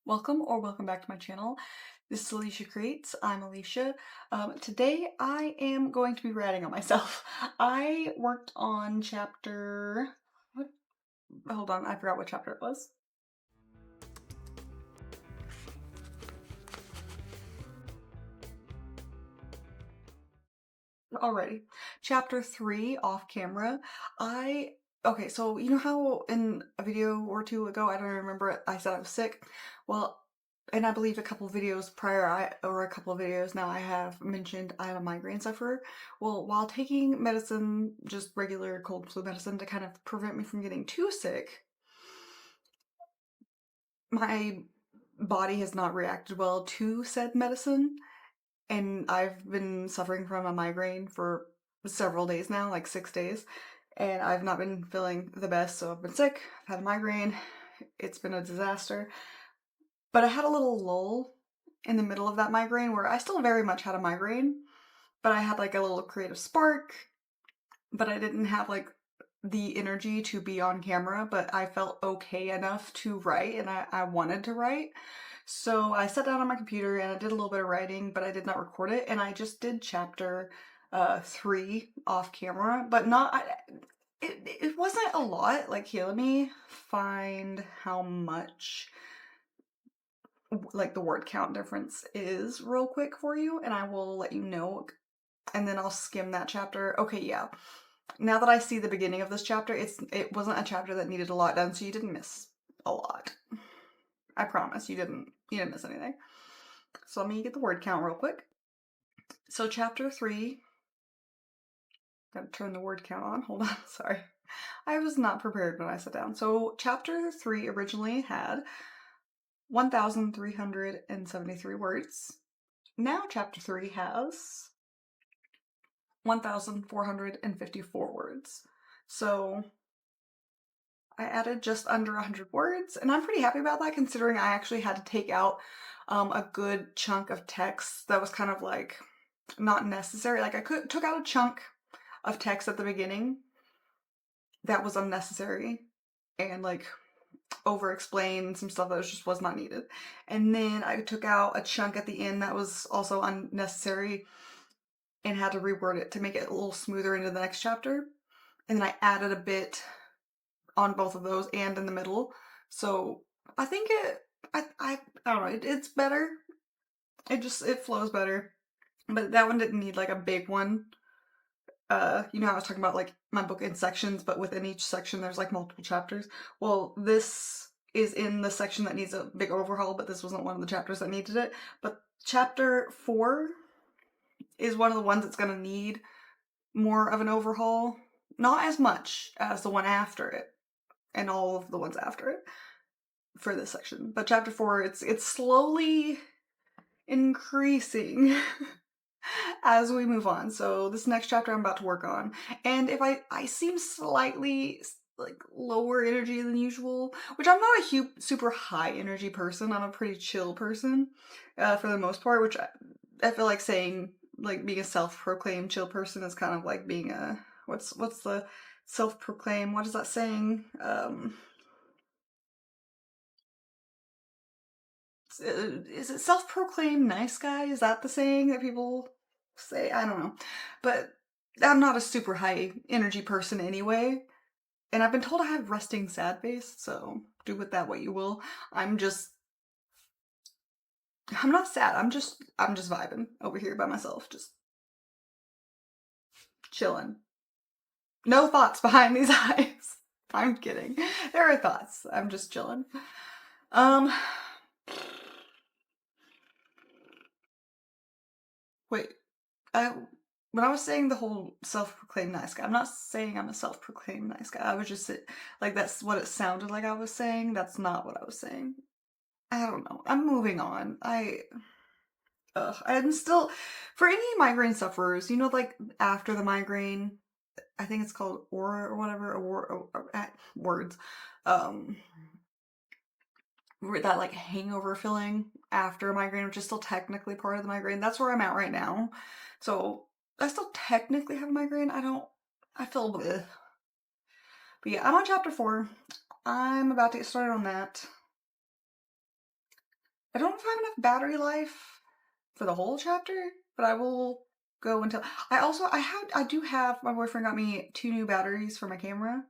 Welcome or welcome back to my channel. This is Alicia Creates. I'm Alicia. Today I am going to be ratting on myself. I worked on chapter... What? Hold on, I forgot what chapter it was. Alrighty. Chapter 3, off camera. Okay, so you know how in a video or two ago, I don't remember it, I said I was sick? Well, and I believe a couple videos prior, or a couple of videos now, I have mentioned I'm a migraine sufferer. Well, while taking medicine, just regular cold flu medicine to kind of prevent me from getting too sick, my body has not reacted well to said medicine. And I've been suffering from a migraine for several days now, like 6 days, and I've not been feeling the best, so I've been sick, I've had a migraine, it's been a disaster. But I had a little lull in the middle of that migraine where I still very much had a migraine, but I had like a little creative spark, but I didn't have like the energy to be on camera, but I felt okay enough to write, and I wanted to write. So I sat down on my computer and I did a little bit of writing, but I did not record it, and I just did chapter 3 off camera, but it wasn't a lot. Like, here, let me find how much like the word count difference is real quick for you, and I will let you know, and then I'll skim that chapter. Okay, yeah. Now that I see the beginning of this chapter, it wasn't a chapter that needed a lot done, so you didn't miss a lot. I promise you didn't miss anything. So let me get the word count real quick. So chapter 3, gotta turn the word count on. Hold on, sorry. I was not prepared when I sat down. So chapter 3 originally had 1,373 words. Now chapter 3 has 1,454 words. So I added just under 100 words, and I'm pretty happy about that considering I actually had to take out a good chunk of text that was kind of like not necessary. Like, took out a chunk of text at the beginning that was unnecessary and like over explained some stuff that was not needed. And then I took out a chunk at the end that was also unnecessary and had to reword it to make it a little smoother into the next chapter. And then I added a bit on both of those and in the middle. So I think I don't know, it's better. It flows better. But that one didn't need like a big one. You know how I was talking about like my book in sections, but within each section there's like multiple chapters. Well, this is in the section that needs a big overhaul, but this wasn't one of the chapters that needed it. But chapter 4 is one of the ones that's gonna need more of an overhaul. Not as much as the one after it, and all of the ones after it for this section. But chapter 4, it's slowly increasing as we move on. So this next chapter I'm about to work on, and if I seem slightly like lower energy than usual, which I'm not a super high energy person. I'm a pretty chill person for the most part, which I feel like saying, like, being a self-proclaimed chill person is kind of like being a what's the self-proclaim, what is that saying? Is it self-proclaimed nice guy? Is that the saying that people say? I don't know. But I'm not a super high energy person anyway. And I've been told I have resting sad face, so do with that what you will. I'm not sad. I'm just vibing over here by myself, just chilling. No thoughts behind these eyes. I'm kidding. There are thoughts. I'm just chilling. Um Wait. I When I was saying the whole self-proclaimed nice guy, I'm not saying I'm a self-proclaimed nice guy. I was just like, that's what it sounded like I was saying. That's not what I was saying. I don't know. I'm moving on. I'm still, for any migraine sufferers, you know, like after the migraine, I think it's called aura or whatever, words, um, that like hangover feeling after a migraine, which is still technically part of the migraine. That's where I'm at right now. So I still technically have a migraine. I feel bleh. But yeah, I'm on chapter 4. I'm about to get started on that. I don't know if I have enough battery life for the whole chapter, but I will go until I do have my boyfriend got me 2 new batteries for my camera.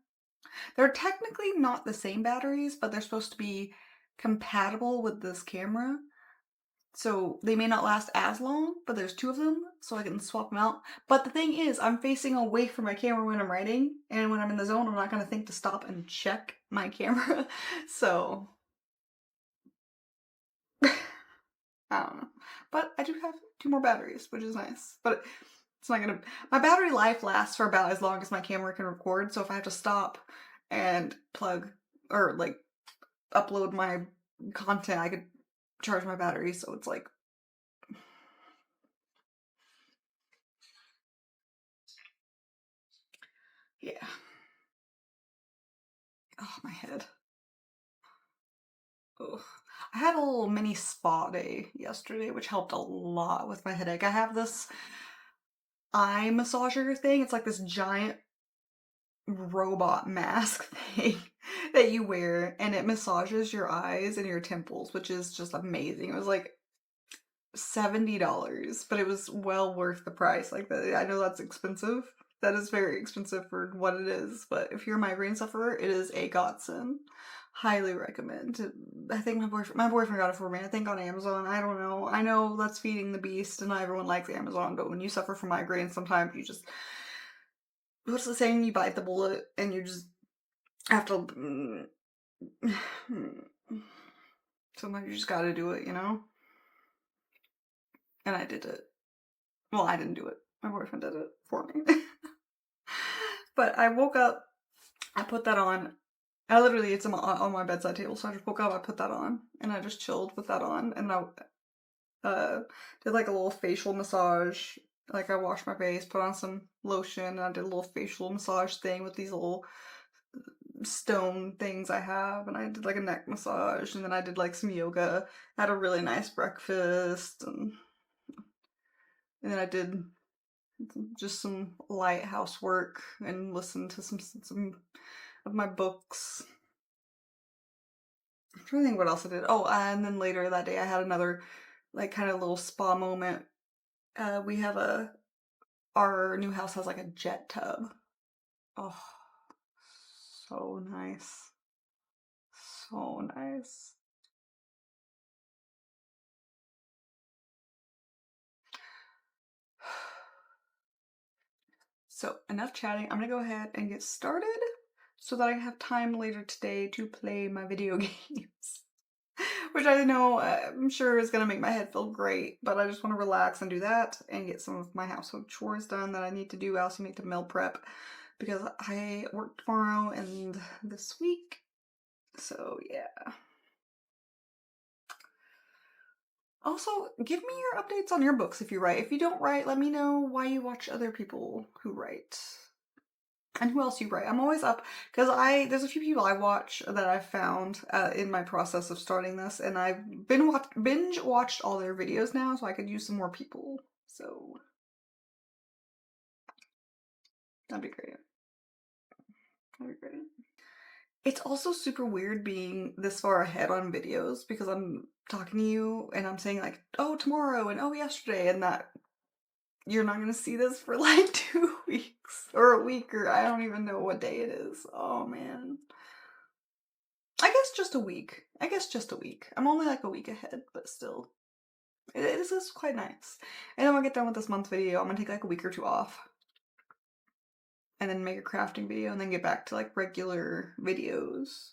They're technically not the same batteries, but they're supposed to be compatible with this camera. So they may not last as long, but there's 2 of them, so I can swap them out. But the thing is, I'm facing away from my camera when I'm writing, and when I'm in the zone, I'm not gonna think to stop and check my camera. So I don't know. But I do have 2 more batteries, which is nice. But it's not gonna my battery life lasts for about as long as my camera can record, so if I have to stop and plug or like upload my content, I could charge my battery, so it's like yeah. Oh, my head. Ugh. I had a little mini spa day yesterday, which helped a lot with my headache. I have this eye massager thing. It's like this giant robot mask thing that you wear, and it massages your eyes and your temples, which is just amazing. It was like $70, but it was well worth the price. Like that, I know that's expensive. That is very expensive for what it is, but if you're a migraine sufferer, it is a godsend. Highly recommend. I think my boyfriend got it for me. I think on Amazon. I don't know. I know that's feeding the beast, and not everyone likes Amazon. But when you suffer from migraine, sometimes you just what's the saying? You bite the bullet, and you just have to. Sometimes you just got to do it, you know. And I did it. Well, I didn't do it. My boyfriend did it for me. But I woke up. I put that on. I literally, it's on my bedside table, so I just woke up, I put that on, and I just chilled with that on, and I did like a little facial massage. Like I washed my face, put on some lotion, and I did a little facial massage thing with these little stone things I have, and I did like a neck massage, and then I did like some yoga. I had a really nice breakfast, and then I did just some light housework and listened to some of my books. I'm trying to think what else I did. Oh, and then later that day I had another like kind of little spa moment. We have our new house has like a jet tub. Oh, so nice. So nice. So enough chatting. I'm gonna go ahead and get started so that I have time later today to play my video games. Which I know I'm sure is gonna make my head feel great, but I just want to relax and do that and get some of my household chores done that I need to do. I also need to meal prep because I work tomorrow and this week. So yeah. Also, give me your updates on your books if you write. If you don't write, let me know why you watch other people who write. And who else you write? I'm always up because there's a few people I watch that I've found in my process of starting this, and I've binge watched all their videos now, so I could use some more people. So that'd be great. That'd be great. It's also super weird being this far ahead on videos because I'm talking to you and I'm saying like, oh tomorrow and oh yesterday, and that you're not gonna see this for like 2 weeks or a week or I don't even know what day it is. Oh man. I guess just a week. I guess just a week. I'm only like a week ahead, but still. It is quite nice. And then when I get done with this month video, I'm gonna take like a week or two off. And then make a crafting video and then get back to like regular videos.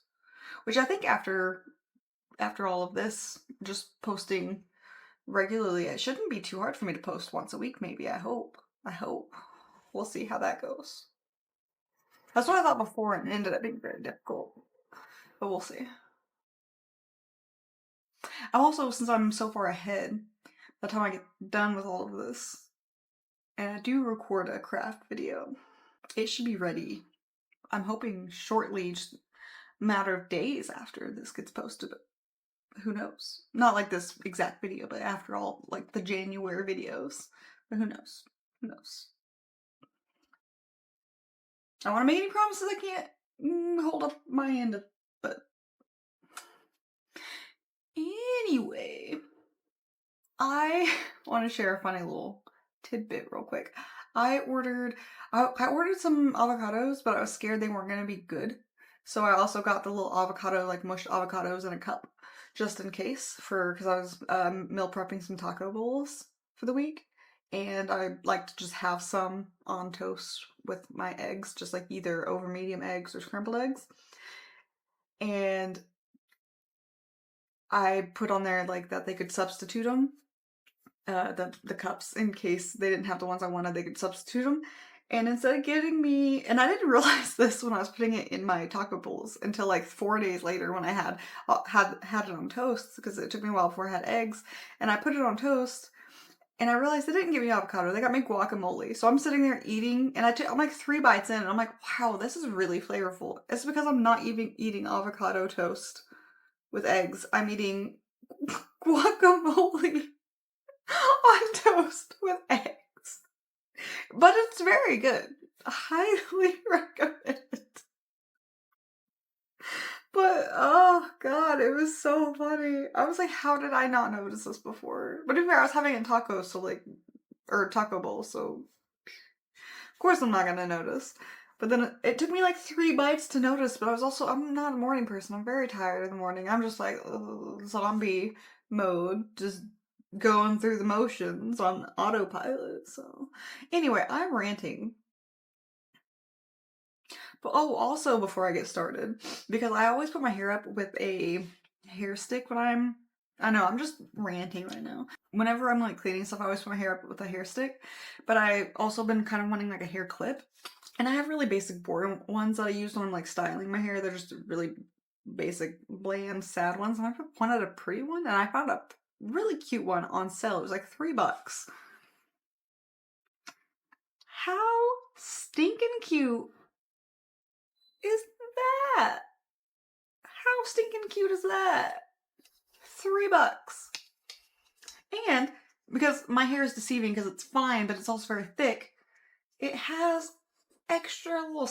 Which I think after all of this, just posting regularly, it shouldn't be too hard for me to post once a week, maybe. I hope. I hope. We'll see how that goes. That's what I thought before and it ended up being very difficult. But we'll see. I'm also, since I'm so far ahead, by the time I get done with all of this, and I do record a craft video, it should be ready. I'm hoping shortly, just a matter of days after this gets posted. Who knows? Not like this exact video, but after all, like the January videos. But who knows? Who knows? I don't want to make any promises I can't hold up my end of, but anyway. I want to share a funny little tidbit real quick. I ordered some avocados, but I was scared they weren't gonna be good. So I also got the little avocado, like mushed avocados in a cup, just in case, because I was meal prepping some taco bowls for the week, and I like to just have some on toast with my eggs, just like either over medium eggs or scrambled eggs. And I put on there like that they could substitute them, the cups, in case they didn't have the ones I wanted, they could substitute them. And instead of getting me, and I didn't realize this when I was putting it in my taco bowls until like 4 days later when I had it on toast, because it took me a while before I had eggs, and I put it on toast. And I realized they didn't give me avocado. They got me guacamole. So I'm sitting there eating, and I'm like 3 bites in, and I'm like, wow, this is really flavorful. It's because I'm not even eating avocado toast with eggs. I'm eating guacamole on toast with eggs. But it's very good. I highly recommend it. But oh god, it was so funny. I was like, how did I not notice this before? But in fact, I was having a taco, so like, or taco bowl, so of course I'm not gonna notice. But then it took me like 3 bites to notice, but I'm not a morning person. I'm very tired in the morning. I'm just like, zombie mode, just going through the motions on autopilot. So anyway, I'm ranting. But oh, also before I get started, because I always put my hair up with a hair stick I know, I'm just ranting right now. Whenever I'm like cleaning stuff, I always put my hair up with a hair stick. But I also been kind of wanting like a hair clip. And I have really basic boring ones that I use when I'm like styling my hair. They're just really basic, bland, sad ones. And I wanted a pretty one, and I found a really cute one on sale. It was like $3. How stinking cute is that? How stinking cute is that? $3. And because my hair is deceiving because it's fine, but it's also very thick, it has extra little,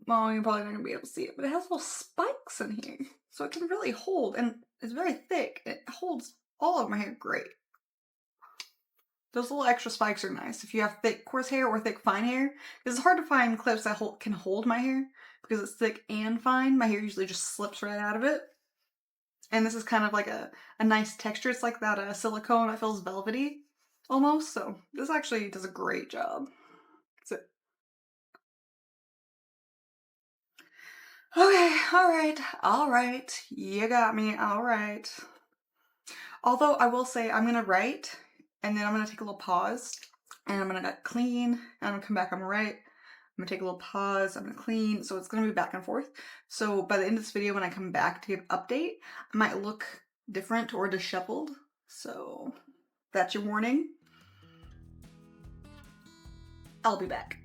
well, you're probably not gonna be able to see it, but it has little spikes in here. So it can really hold, and it's very thick. It holds all of my hair great. Those little extra spikes are nice if you have thick, coarse hair or thick, fine hair. Because it's hard to find clips that can hold my hair because it's thick and fine. My hair usually just slips right out of it. And this is kind of like a nice texture. It's like that silicone that feels velvety almost. So this actually does a great job. So, okay, all right. You got me, all right. Although I will say I'm gonna write, and then I'm gonna take a little pause, and I'm gonna clean, and I'm gonna come back, I'm gonna write, I'm gonna take a little pause, I'm gonna clean, so it's gonna be back and forth. So by the end of this video, when I come back to give an update, I might look different or disheveled. So that's your warning. I'll be back.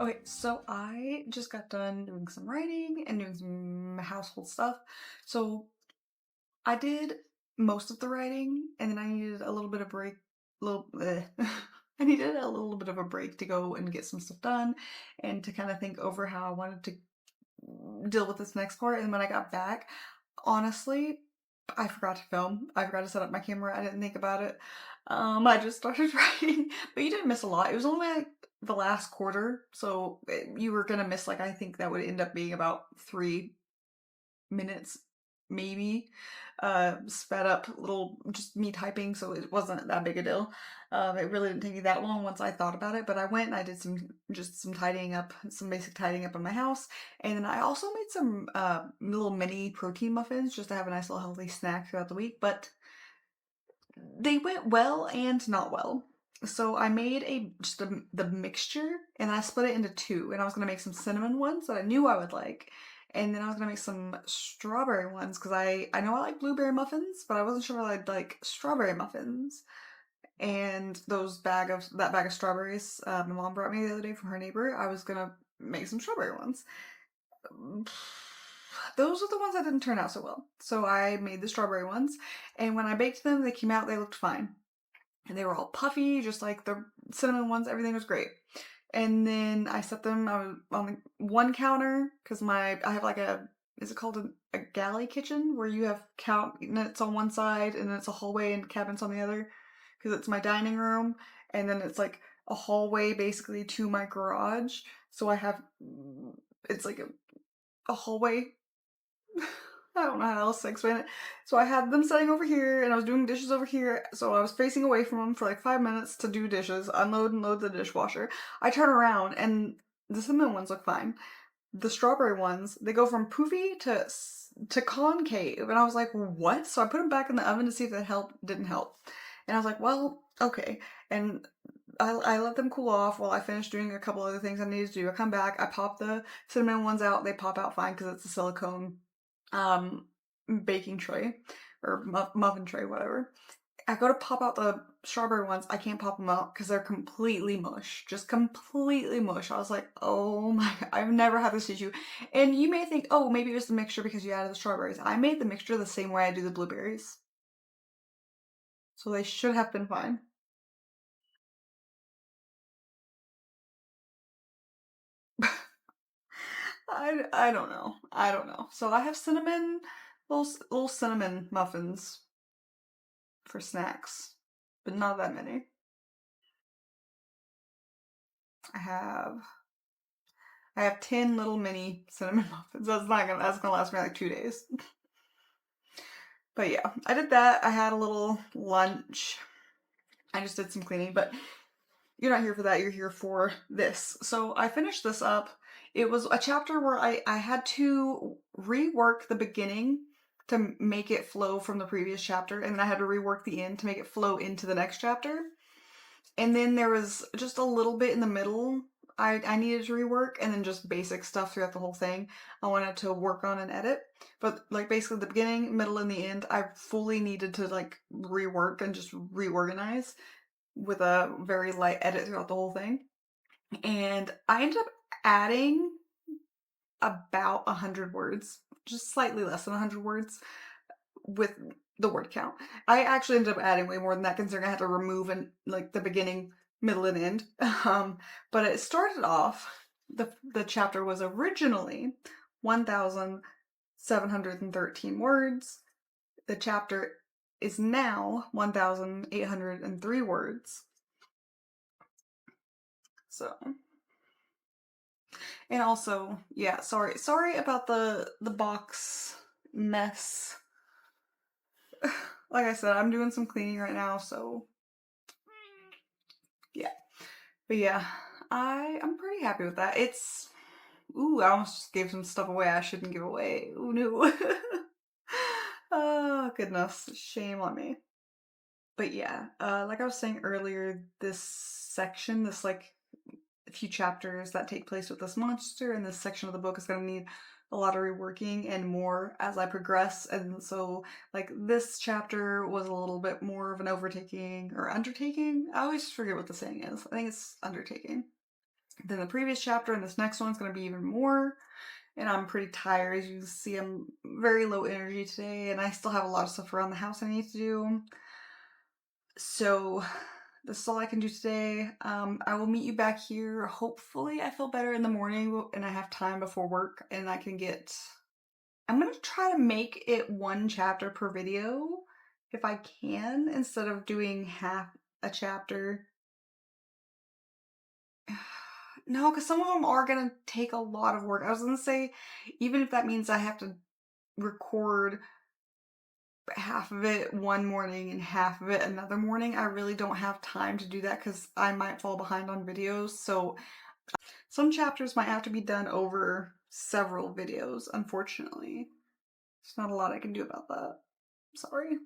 Okay, so I just got done doing some writing and doing some household stuff. So I did most of the writing, and then I needed a little bit of break. Little, I needed a little bit of a break to go and get some stuff done, and to kind of think over how I wanted to deal with this next part. And when I got back, honestly, I forgot to film. I forgot to set up my camera. I didn't think about it. I just started writing, but you didn't miss a lot. It was only like the last quarter, so you were gonna miss like I think that would end up being about 3 minutes, maybe. Sped up little just me typing, so it wasn't that big a deal. It really didn't take me that long once I thought about it, but I went and I did some tidying up, some basic tidying up in my house, and then I also made some little mini protein muffins just to have a nice little healthy snack throughout the week, but they went well and not well. So I made the mixture and I split it into two, and I was gonna make some cinnamon ones that I knew I would like, and then I was gonna make some strawberry ones because I know I like blueberry muffins, but I wasn't sure I'd like strawberry muffins. And that bag of strawberries my mom brought me the other day from her neighbor, I was gonna make some strawberry ones. Those are the ones that didn't turn out so well. So I made the strawberry ones, and when I baked them, they came out, they looked fine. And they were all puffy, just like the cinnamon ones, everything was great. And then I set them on one counter, because I have like is it called a galley kitchen, where you have cabinets on one side, and then it's a hallway and cabinets on the other, because it's my dining room, and then it's like a hallway basically to my garage. So it's like a hallway. I don't know how else to explain it. So I had them sitting over here, and I was doing dishes over here. So I was facing away from them for like 5 minutes to do dishes, unload and load the dishwasher. I turn around, and the cinnamon ones look fine. The strawberry ones, they go from poofy to concave, and I was like, what? So I put them back in the oven to see if that helped. Didn't help, and I was like, well, okay. And I let them cool off while I finished doing a couple other things I needed to do. I come back, I pop the cinnamon ones out. They pop out fine because it's a silicone um, baking tray or muffin tray, whatever. I go to pop out the strawberry ones. I can't pop them out because they're completely mush. Just completely mush. I was like, oh my God, I've never had this issue. And you may think, oh, maybe it was the mixture because you added the strawberries. I made the mixture the same way I do the blueberries. So they should have been fine. I don't know. I don't know. So I have little cinnamon muffins for snacks, but not that many. I have I have 10 little mini cinnamon muffins. That's gonna last me like 2 days. But yeah, I did that. I had a little lunch. I just did some cleaning, but you're not here for that. You're here for this. So I finished this up. It was a chapter where I had to rework the beginning to make it flow from the previous chapter, and then I had to rework the end to make it flow into the next chapter. And then there was just a little bit in the middle I needed to rework, and then just basic stuff throughout the whole thing I wanted to work on and edit. But like basically the beginning, middle, and the end, I fully needed to like rework and just reorganize with a very light edit throughout the whole thing. And I ended up adding about 100 words, just slightly less than 100 words with the word count. I actually ended up adding way more than that, considering I had to remove and like the beginning, middle, and end. But it started off. The chapter was originally 1,713 words. The chapter is now 1,803 words. So, and also, yeah, sorry about the box mess. Like I said, I'm doing some cleaning right now, so yeah. But yeah, I'm pretty happy with that. Ooh, I almost just gave some stuff away I shouldn't give away. Ooh, no. Oh, goodness. Shame on me. But yeah, like I was saying earlier, this section, this like a few chapters that take place with this monster and this section of the book is going to need a lot of reworking and more as I progress. And so, like, this chapter was a little bit more of an overtaking or undertaking. I always forget what the saying is. I think it's undertaking. than the previous chapter, and this next one's going to be even more. And I'm pretty tired. As you see, I'm very low energy today, and I still have a lot of stuff around the house I need to do. So this is all I can do today. I will meet you back here. Hopefully I feel better in the morning and I have time before work and I can get... I'm going to try to make it one chapter per video if I can, instead of doing half a chapter. No, because some of them are going to take a lot of work. I was going to say, even if that means I have to record half of it one morning and half of it another morning, I really don't have time to do that because I might fall behind on videos. So some chapters might have to be done over several videos, unfortunately. There's not a lot I can do about that. Sorry.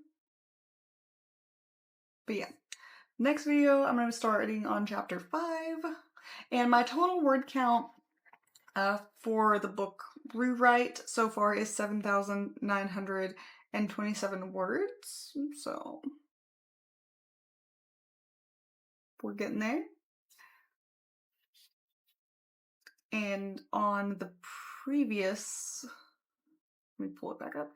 But yeah, next video I'm going to be starting on chapter 5. And my total word count for the book Rewrite so far is 7,927 words. So we're getting there. And on the previous, let me pull it back up.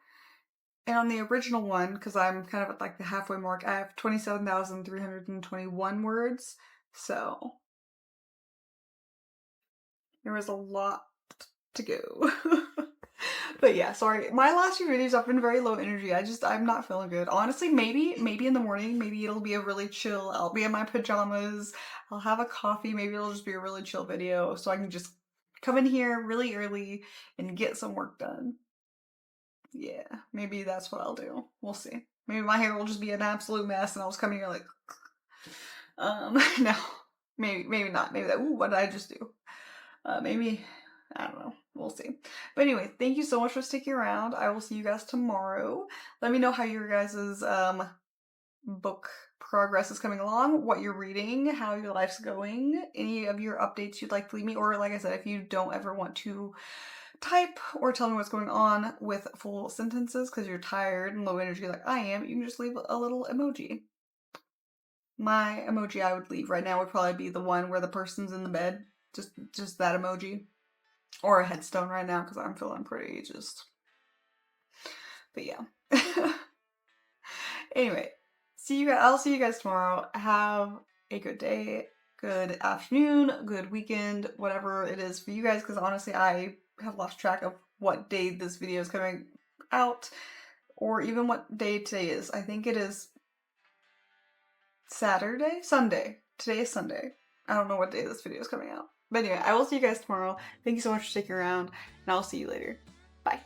And on the original one, because I'm kind of at like the halfway mark, I have 27,321 words. So there was a lot to go. But yeah, sorry. My last few videos I've been very low energy. I'm not feeling good. Honestly, maybe in the morning, maybe it'll be a really chill. I'll be in my pajamas. I'll have a coffee. Maybe it'll just be a really chill video so I can just come in here really early and get some work done. Yeah, maybe that's what I'll do. We'll see. Maybe my hair will just be an absolute mess and I'll just come here like, no. Maybe not. Maybe that, ooh, what did I just do? Maybe, I don't know. We'll see. But anyway, thank you so much for sticking around. I will see you guys tomorrow. Let me know how your guys' book progress is coming along, what you're reading, how your life's going, any of your updates you'd like to leave me, or like I said, if you don't ever want to type or tell me what's going on with full sentences because you're tired and low energy like I am, you can just leave a little emoji. My emoji I would leave right now would probably be the one where the person's in the bed. Just that emoji. Or a headstone right now because I'm feeling pretty just... But yeah. Anyway, I'll see you guys tomorrow. Have a good day, good afternoon, good weekend, whatever it is for you guys, because honestly I have lost track of what day this video is coming out, or even what day today is. I think it is Sunday. Today is Sunday. I don't know what day this video is coming out. But anyway, I will see you guys tomorrow. Thank you so much for sticking around, and I'll see you later. Bye.